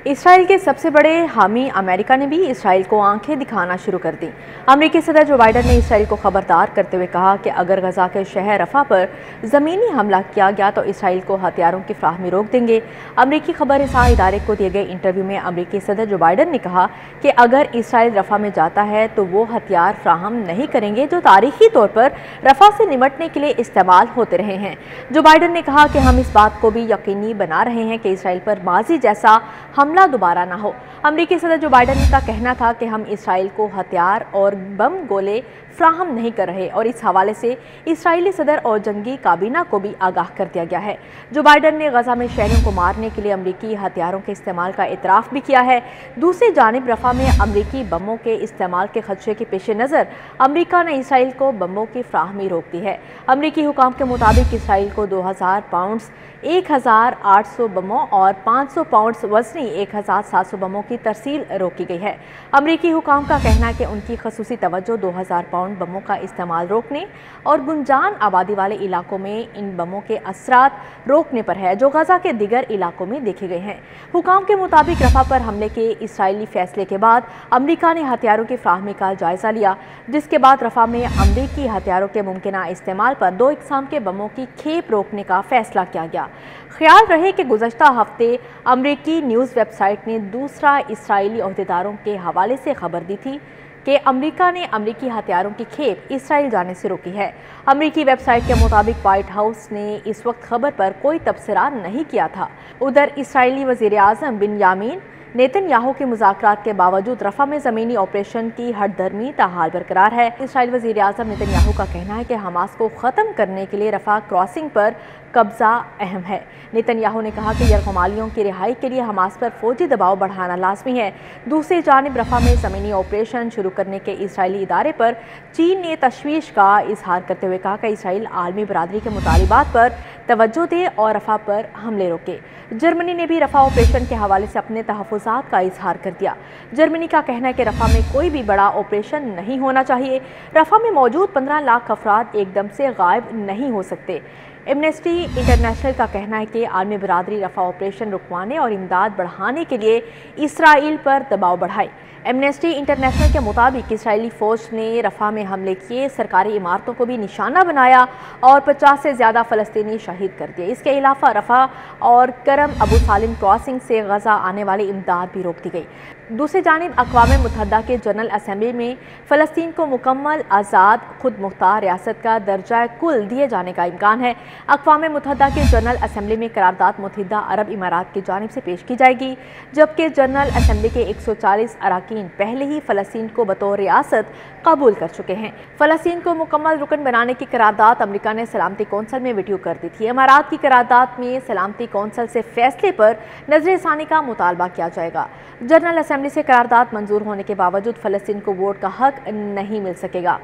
Israel के सबसे बड़े हामी अमेरिका ने भी इसराइल को आंखें दिखाना शुरू कर दी। अमेरिकी सदर जो बाइडन ने इसराइल को खबरदार करते हुए कहा कि अगर गजा के शहर रफा पर ज़मीनी हमला किया गया तो इसराइल को हथियारों की फ्राहमी रोक देंगे। अमेरिकी खबर रसां इदारे को दिए गए इंटरव्यू में अमेरिकी सदर जो बाइडन ने कहा कि अगर इसराइल रफा में जाता है तो वो हथियार फ्राहम नहीं करेंगे जो तारीखी तौर पर रफा से निमटने के लिए इस्तेमाल होते रहे हैं। जो बाइडन ने कहा कि हम इस बात को भी यकीनी बना रहे हैं कि इसराइल पर माजी जैसा हमला दोबारा ना हो। अमेरिकी सदर जो बाइडन का कहना था कि हम इसराइल को हथियार और बम गोले फ्राहम नहीं कर रहे और इस हवाले से इसराइली सदर और जंगी काबीना को भी आगाह कर दिया गया है। जो बाइडन ने गजा में शहरों को मारने के लिए अमेरिकी हथियारों के इस्तेमाल का इतराफ़ भी किया है। दूसरी जानिब रफा में अमेरिकी बमों के इस्तेमाल के खदशे के पेश नज़र अमेरिका ने इसराइल को बमों की फ्राहमी रोक दी है। अमेरिकी हुकाम के मुताबिक इसराइल को 2000 पाउंड्स 1800 बमों और 500 पाउंड्स वजनी 1700 बमों की तरसील रोकी गई है। अमेरिकी हुकाम का कहना है कि उनकी खसूसी तवज्जो 2000 पाउंड बमों का इस्तेमाल रोकने और गुंजान आबादी वाले इलाकों में इन बमों के असरात रोकने पर है जो गजा के दिगर इलाकों में देखे गए हैं। हुकाम के मुताबिक रफा पर हमले के इसराइली फैसले के बाद अमेरिका ने हथियारों की फ्राहमी का जायजा लिया, जिसके बाद रफा में अमेरिकी हथियारों के मुमकिना इस्तेमाल पर 2 इक़साम के बमों की खेप रोकने का फैसला किया गया। ख्याल रहे कि गुज़श्ता हफ्ते अमेरिकी न्यूज़ वेबसाइट ने दूसरा इसराइली अहदेदारों के हवाले से खबर दी थी कि अमेरिका ने अमेरिकी हथियारों की खेप इसराइल जाने से रोकी है। अमेरिकी वेबसाइट के मुताबिक व्हाइट हाउस ने इस वक्त खबर पर कोई तबसरा नहीं किया था। उधर इसराइली वज़ीर आज़म बिन्यामीन नेतन्याहू के मुज़ाकरात के बावजूद रफा में ज़मीनी ऑपरेशन की हठधर्मी ताहाल बरकरार है। इसराइल वज़ीर आज़म नेतन्याहू का कहना है कि हमास को ख़त्म करने के लिए रफा क्रॉसिंग पर कब्ज़ा अहम है। नेतन्याहू ने कहा कि यरगमालियों की रिहाई के लिए हमास पर फ़ौजी दबाव बढ़ाना लाजमी है। दूसरी जानिब रफा में ज़मीनी ऑपरेशन शुरू करने के इसराइली इदारे पर चीन ने तशवीश का इजहार करते हुए कहा कि इसराइल आलमी बरादरी के मुतालिबात पर तवज्जो दे और रफा पर हमले रोके। जर्मनी ने भी रफा ऑपरेशन के हवाले से अपने तहफ़्फ़ुज़ात का इजहार कर दिया। जर्मनी का कहना है कि रफा में कोई भी बड़ा ऑपरेशन नहीं होना चाहिए। रफा में मौजूद 15 लाख अफराद एकदम से गायब नहीं हो सकते। एमनेस्टी इंटरनेशनल का कहना है कि आलमी बरादरी रफा ऑपरेशन रुकवाने और इमदाद बढ़ाने के लिए इसराइल पर दबाव बढ़ाए। एमनेस्टी इंटरनेशनल के मुताबिक इसराइली फ़ौज ने रफा में हमले किए, सरकारी इमारतों को भी निशाना बनाया और 50 से ज़्यादा फ़लस्तीनी शहीद कर दिए। इसके अलावा रफा और करम अबू सालिम क्रॉसिंग से गजा आने वाली इमदाद भी रोक दी गई। दूसरी जानिब अक़वाम मुत्तहिदा के जनरल असम्बली में फ़लस्तीन को मुकम्मल आज़ाद खुद मुख्तार रियासत का दर्जा कुल दिए जाने का इम्कान है। अक़वाम मुत्तहिदा के जनरल असम्बली में करारदाद मुत्तहिदा अरब इमारात की जानिब से पेश की जाएगी, जबकि जनरल असम्बली के 140 अरकान पहले ही फ़लस्तीन को बतौर रियासत कबूल कर चुके हैं। फ़लस्तीन को मुकम्मल रुकन बनाने की करारदाद अमेरिका ने सलामती कौंसल में वीडियो कर दी थी। इमारात की करारदाद में सलामती कौंसल से फैसले पर नज़रसानी का मुतालबा किया जाएगा। जनरल असम्बली से करारदाद मंजूर होने के बावजूद फ़लस्तीन को वोट का हक नहीं मिल सकेगा।